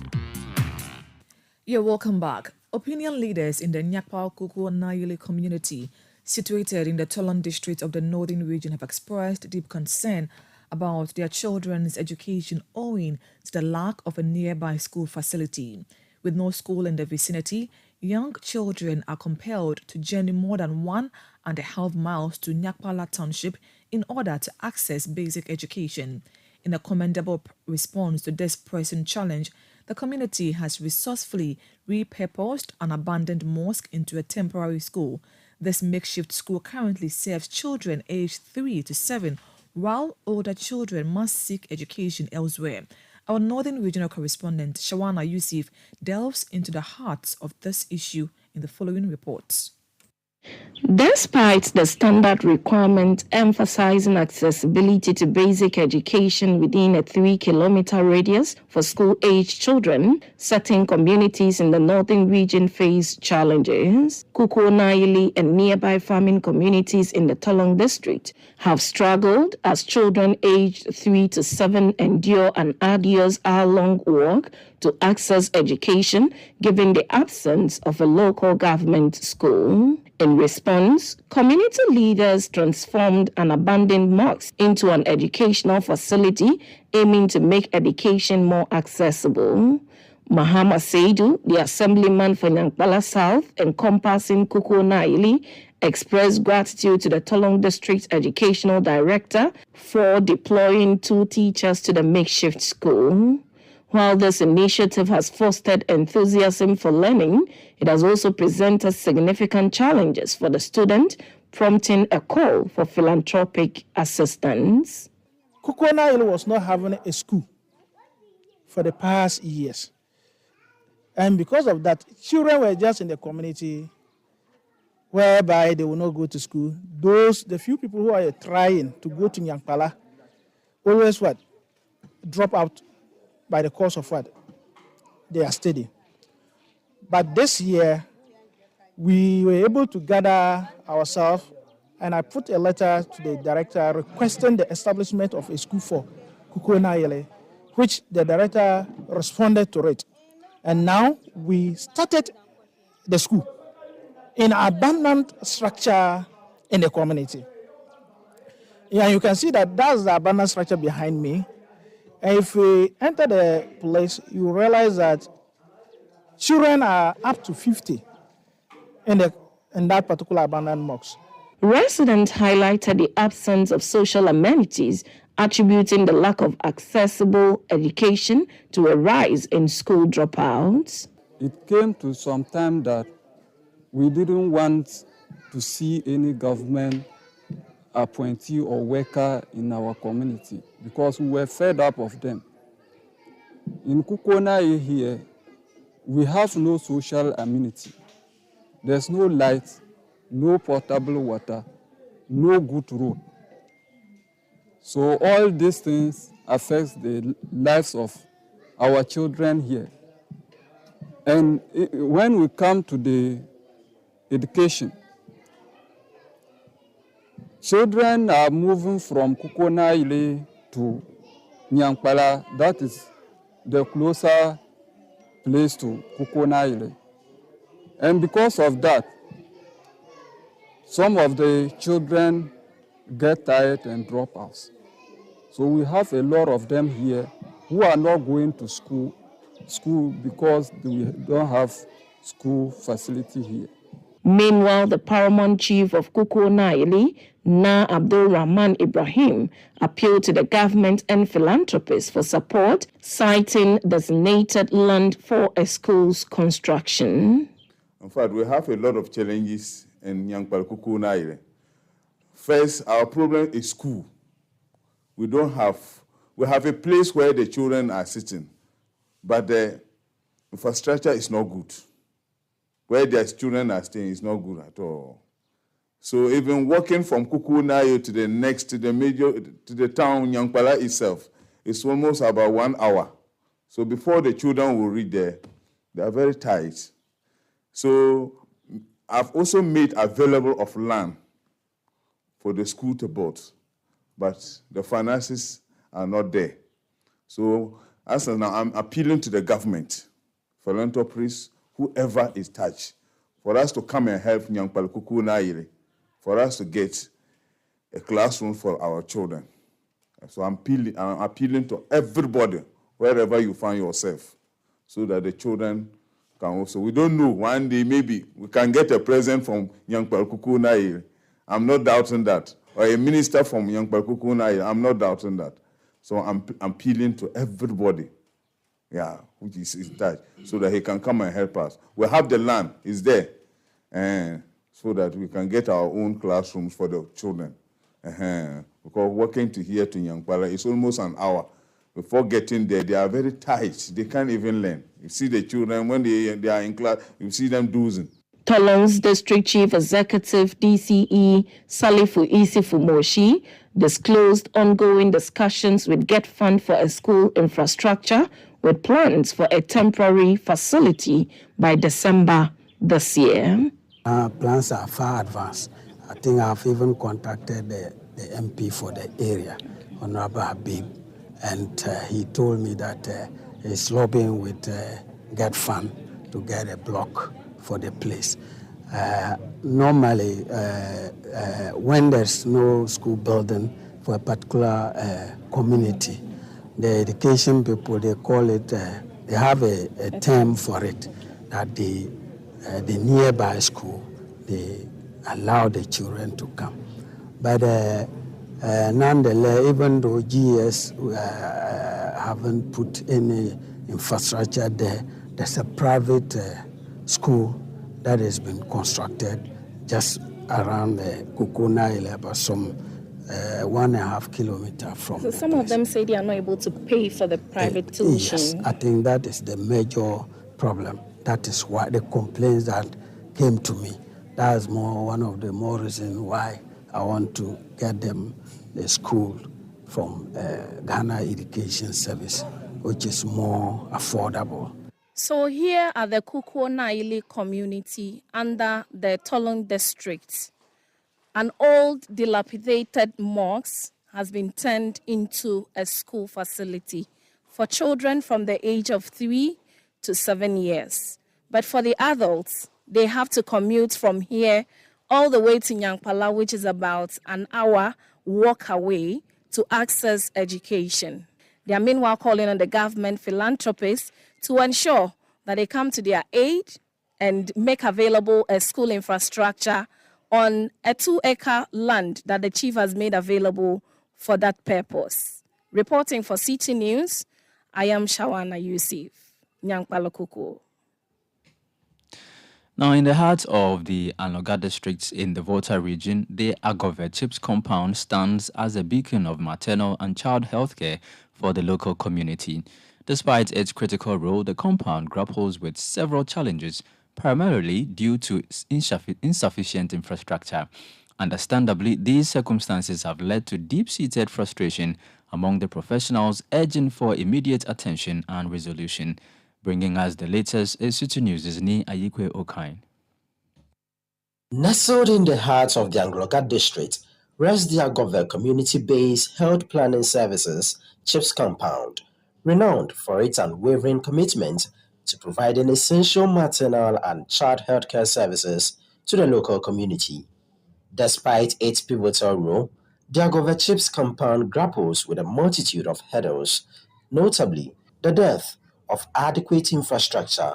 You're welcome back. Opinion leaders in the Nyakpal Kuku Nayile community, situated in the Tolon district of the Northern Region, have expressed deep concern about their children's education owing to the lack of a nearby school facility. With no school in the vicinity, young children are compelled to journey more than 1.5 miles to Nyakpala Township in order to access basic education. In a commendable response to this pressing challenge, the community has resourcefully repurposed an abandoned mosque into a temporary school. This makeshift school currently serves children aged 3 to 7, while older children must seek education elsewhere. Our Northern Regional correspondent, Shawana Yusuf, delves into the heart of this issue in the following reports. Despite the standard requirement emphasizing accessibility to basic education within a 3-kilometer radius for school-aged children, certain communities in the northern region face challenges. Kuko Naili and nearby farming communities in the Tolong district have struggled as children aged 3 to 7 endure an arduous hour-long walk to access education given the absence of a local government school. In response, community leaders transformed an abandoned mosque into an educational facility aiming to make education more accessible. Mahama Seidu, the assemblyman for Nyankpala South, encompassing Kuko Naili, expressed gratitude to the Tolong District Educational Director for deploying 2 teachers to the makeshift school. While this initiative has fostered enthusiasm for learning, it has also presented significant challenges for the student, prompting a call for philanthropic assistance. Kuko Naili was not having a school for the past years. And because of that, children were just in the community whereby they will not go to school. The few people who are trying to go to Nyankpala always drop out by the course of they are studying. But this year, we were able to gather ourselves, and I put a letter to the director requesting the establishment of a school for Kuko Naili, which the director responded to it. And now we started the school in an abandoned structure in the community. Yeah, you can see that's the abandoned structure behind me. And if we enter the place, you realize that children are up to 50 in that particular abandoned mosque. Residents highlighted the absence of social amenities, attributing the lack of accessible education to a rise in school dropouts. It came to some time that we didn't want to see any government appointee or worker in our community because we were fed up of them. In Kuko Naili here, we have no social amenity. There's no light, no potable water, no good road. So all these things affect the lives of our children here. And when we come to the education, children are moving from Kuko Naili to Nyankpala. That is the closer place to Kuko Naili. And because of that, some of the children get tired and drop out. So we have a lot of them here who are not going to school because we don't have school facility here. Meanwhile, the paramount chief of Kuko Naili, Na Abdul Rahman Ibrahim, appealed to the government and philanthropists for support, citing designated land for a school's construction. In fact, we have a lot of challenges in Nyankpala Kuko Naili. First, our problem is school. We have a place where the children are sitting, but the infrastructure is not good. Where their children are staying is not good at all. So even walking from Kuko Naili to the town Nyankpala itself, it's almost about 1 hour. So before the children will reach there, they are very tight. So I've also made available of land for the school to build, but the finances are not there. So as of now, I'm appealing to the government, philanthropists, whoever is touched, for us to come and help Nyankpala Kuko Naili, for us to get a classroom for our children. So I'm appealing to everybody, wherever you find yourself, so that the children can also. We don't know, one day maybe we can get a present from Nyankpala Kuko Naili. I'm not doubting that. Or a minister from Nyankpala Kuko Naili, I'm not doubting that. So I'm appealing to everybody, which is in touch, so that he can come and help us. We have the land, it's there, and so that we can get our own classrooms for the children. Because walking to here to Nyankpala is almost an hour. Before getting there, they are very tight. They can't even learn. You see the children, when they are in class, you see them dozing. Tolong's District Chief Executive DCE Salifu Isifu Moshi disclosed ongoing discussions with Get Fund for a school infrastructure with plans for a temporary facility by December this year. Plans are far advanced. I think I've even contacted the MP for the area, Honorable Habib, and he told me that he's lobbying with Get Fund to get a block for the place. Normally, when there's no school building for a particular community, the education people, they call it, they have a term for it, that the nearby school, they allow the children to come. But nonetheless, even though GS haven't put any infrastructure there, there's a private school that has been constructed just around the Kukuna, about some 1.5 kilometers from. So some of them say they are not able to pay for the private tuition. Yes, I think that is the major problem. That is why the complaints that came to me. That is one of the more reasons why I want to get them the school from Ghana Education Service, which is more affordable. So here are the Kukuo-Naili community under the Tolong district. An old dilapidated mosque has been turned into a school facility for children from the age of 3 to 7 years. But for the adults, they have to commute from here all the way to Nyankpala, which is about an hour walk away, to access education. They are meanwhile calling on the government philanthropists to ensure that they come to their aid and make available a school infrastructure on a 2-acre land that the chief has made available for that purpose. Reporting for Citi News, I am Shawana Yusuf, Nyankpala Kukuo. Now, in the heart of the Anloga districts in the Volta region, the Agove Chips compound stands as a beacon of maternal and child health care for the local community. Despite its critical role, the compound grapples with several challenges, primarily due to insufficient infrastructure. Understandably, these circumstances have led to deep-seated frustration among the professionals urging for immediate attention and resolution. Bringing us the latest is Citi News' Ni Ayikwe Okain. Nestled in the heart of the Anloga district rests the Agove community-based health planning services CHIPS compound, renowned for its unwavering commitment to providing essential maternal and child healthcare services to the local community. Despite its pivotal role, the Agove CHIPS compound grapples with a multitude of hurdles, notably the dearth of adequate infrastructure.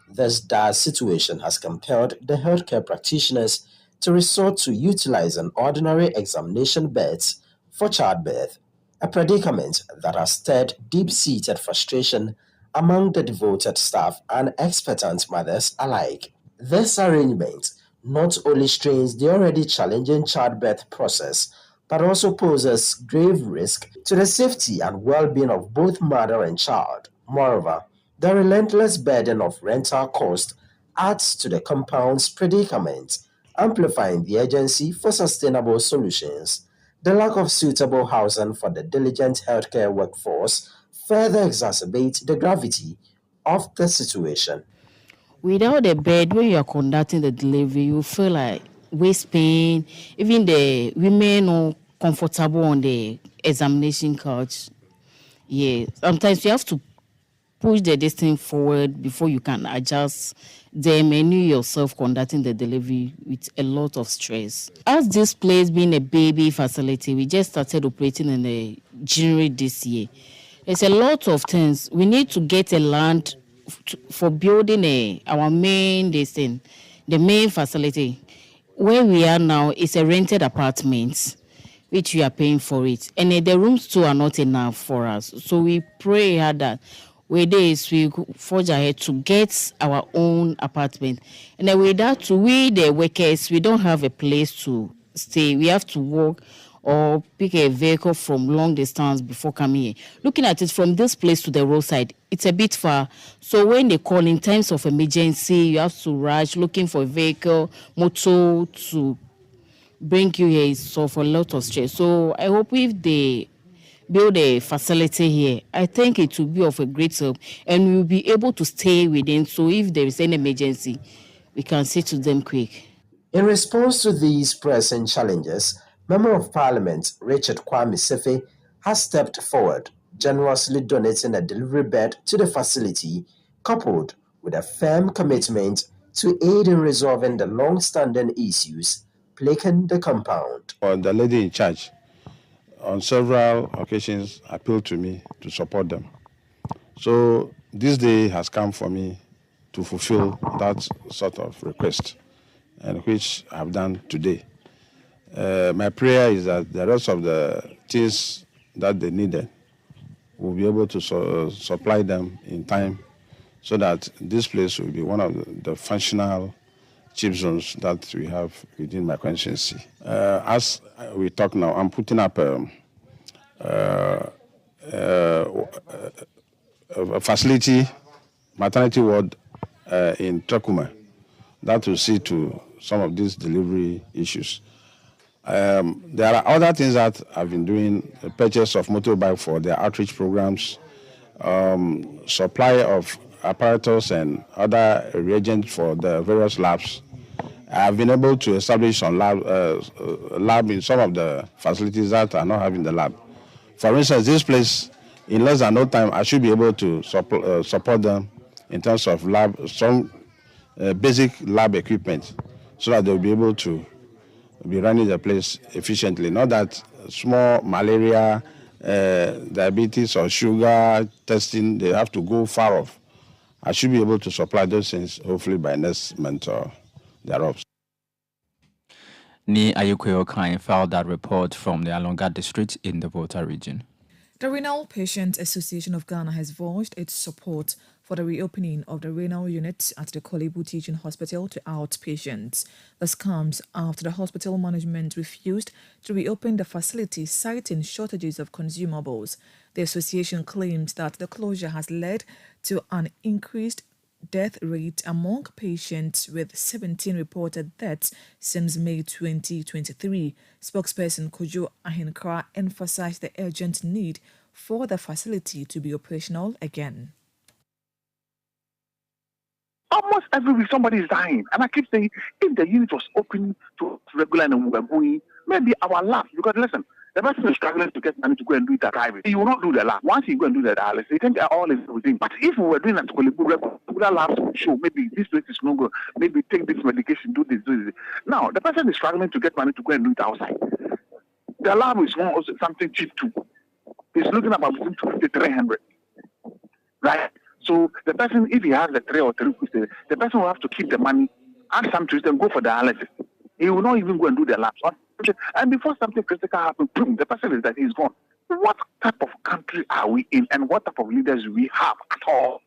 This dire situation has compelled the healthcare practitioners to resort to utilizing ordinary examination beds for childbirth, a predicament that has stirred deep-seated frustration among the devoted staff and expectant mothers alike. This arrangement not only strains the already challenging childbirth process, but also poses grave risk to the safety and well-being of both mother and child. Moreover, the relentless burden of rental cost adds to the compound's predicament, amplifying the urgency for sustainable solutions. The lack of suitable housing for the diligent healthcare workforce further exacerbates the gravity of the situation. Without a bed, when you are conducting the delivery, you feel like waist pain. Even the women are comfortable on the examination couch. Yeah, sometimes you have to push the distance forward before you can adjust them, and you yourself conducting the delivery with a lot of stress. As this place being a baby facility, we just started operating in the January this year. There's a lot of things. We need to get a land for building our main the main facility. Where we are now is a rented apartment, which we are paying for it. And the rooms too are not enough for us. So we pray hard that we forge ahead to get our own apartment. And then with that, we the workers, we don't have a place to stay. We have to work or pick a vehicle from long distance before coming here. Looking at it from this place to the roadside, it's a bit far. So when they call in times of emergency, you have to rush looking for a vehicle, motor to bring you here. It's of a lot of stress. So I hope if they build a facility here, I think it will be of a great help, and we'll be able to stay within. So if there is an emergency, we can say to them quick. In response to these pressing challenges, Member of Parliament Richard Kwame Sefe has stepped forward, generously donating a delivery bed to the facility, coupled with a firm commitment to aid in resolving the long-standing issues plaguing the compound. The lady in charge on several occasions appealed to me to support them. So this day has come for me to fulfill that sort of request, and which I've done today. My prayer is that the rest of the things that they needed will be able to supply them in time, so that this place will be one of the functional chip zones that we have within my constituency. As we talk now, I'm putting up a facility, maternity ward in Trakuma that will see to some of these delivery issues. There are other things that I've been doing: the purchase of motorbike for their outreach programs, supply of apparatus and other reagents for the various labs. I've been able to establish some lab in some of the facilities that are not having the lab. For instance, this place, in less than no time, I should be able to support them in terms of lab, some basic lab equipment, so that they'll be able to be running the place efficiently. Not that small malaria, diabetes or sugar testing, they have to go far off. I should be able to supply those things hopefully by next month or thereof. Ni Ayukwe Okan filed that report from the Alonga district in the Volta region. The Renal Patients Association of Ghana has voiced its support for the reopening of the renal unit at the Kolebu Teaching Hospital to outpatients. This comes after the hospital management refused to reopen the facility, citing shortages of consumables. The association claims that the closure has led to an increased death rate among patients, with 17 reported deaths since May 2023. Spokesperson Kojo Ahenkra emphasized the urgent need for the facility to be operational again. Almost every week somebody is dying, and I keep saying, if the unit was open to regular and we were going, maybe our lab, because listen, the person is struggling to get money to go and do it at private. He will not do the lab. Once he go and do the dialysis, he think all is within. But if we were doing that regular labs would show, maybe this place is no good, maybe take this medication, do this, do this. Now, the person is struggling to get money to go and do it outside. The lab is also something cheap too. He's looking about between 250 to 300. Right? So the person, if he has the 3 or 3, the person will have to keep the money, add some to it and go for dialysis. He will not even go and do the labs. And before something critical happens, boom, the person is that he's gone. What type of country are we in, and what type of leaders do we have at all?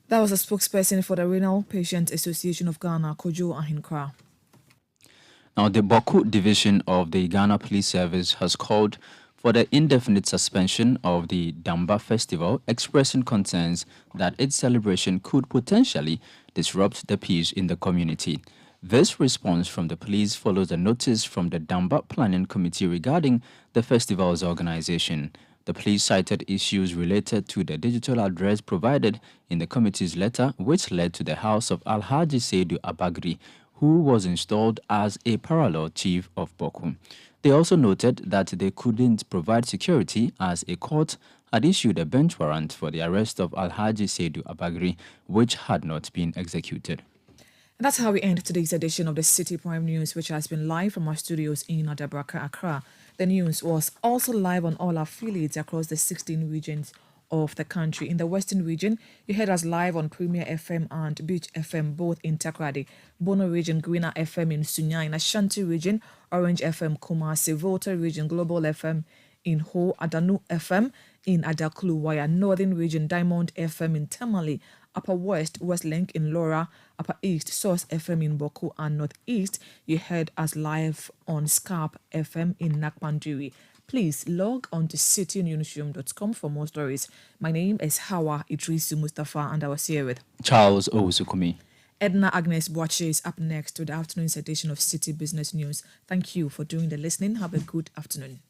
That was a spokesperson for the Renal Patients Association of Ghana, Kojo Ahenkra. Now, the Boku division of the Ghana Police Service has called for the indefinite suspension of the Damba Festival, expressing concerns that its celebration could potentially disrupt the peace in the community. This response from the police follows a notice from the Damba Planning Committee regarding the festival's organization. The police cited issues related to the digital address provided in the committee's letter, which led to the house of Alhaji Seidu Abagri, who was installed as a parallel chief of Boku. They also noted that they couldn't provide security as a court had issued a bench warrant for the arrest of Alhaji Seidu Abagri, which had not been executed. And that's how we end today's edition of the Citi Prime News, which has been live from our studios in Adabraka, Accra. The news was also live on all affiliates across the 16 regions of the country. In the Western region, you heard us live on Premier FM and Beach FM, both in Takrady, Bono region, Gwina FM in Sunya, in Ashanti region, Orange FM, Kumasi, Volta region, Global FM in Ho, Adanu FM in Adaklu, Waya, Northern region, Diamond FM in Tamale, Upper West, Westlink in Laura, Upper East, Source FM in Boku, and Northeast, you heard us live on Scarp FM in Nakpanduri. Please log on to citynewsroom.com for more stories. My name is Hawa Idrisu Mustafa, and I was here with Charles Owusukumi. Edna Agnes Boache is up next to the afternoon's edition of City Business News. Thank you for doing the listening. Have a good afternoon.